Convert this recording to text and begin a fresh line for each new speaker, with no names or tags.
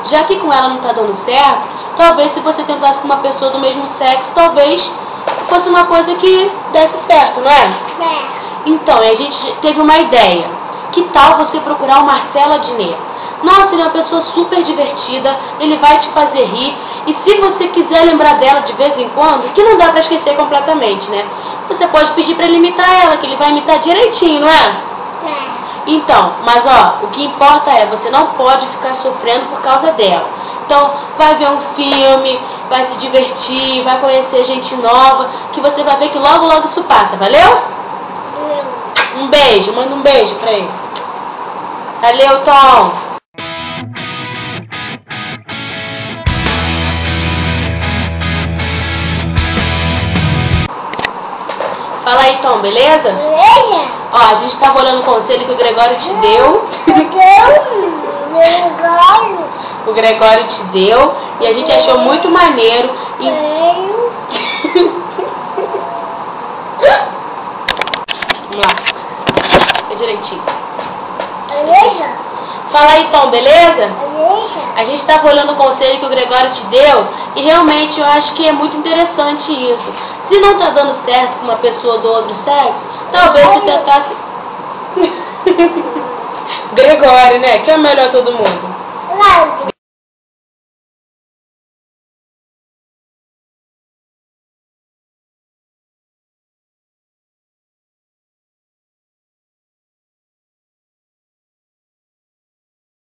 Já que com ela não tá dando certo, talvez se você tentasse com uma pessoa do mesmo sexo, talvez fosse uma coisa que desse certo, não é?
É.
Então, a gente teve uma ideia. Que tal você procurar o Marcelo Adnet? Nossa, ele é uma pessoa super divertida, ele vai te fazer rir. E se você quiser lembrar dela de vez em quando, que não dá pra esquecer completamente, né? Você pode pedir pra ele imitar ela, que ele vai imitar direitinho, não é?
É.
Então, mas ó, o que importa é, você não pode ficar sofrendo por causa dela. Então, vai ver um filme, vai se divertir, vai conhecer gente nova, que você vai ver que logo, logo isso passa, valeu? Um beijo, manda um beijo pra ele. Valeu, Tom. Fala aí, Tom, beleza?
Beleza?
Ó, a gente tava olhando o conselho que o Gregório te deu. O Gregório te deu e a gente achou muito maneiro. Vamos lá. É direitinho.
Beleza?
Fala aí, Tom, beleza?
Beleza?
A gente estava olhando o conselho que o Gregório te deu e realmente eu acho que é muito interessante isso. Se não tá dando certo com uma pessoa do outro sexo, talvez você tentasse... Gregório, né? Que é o melhor de todo mundo.
Não.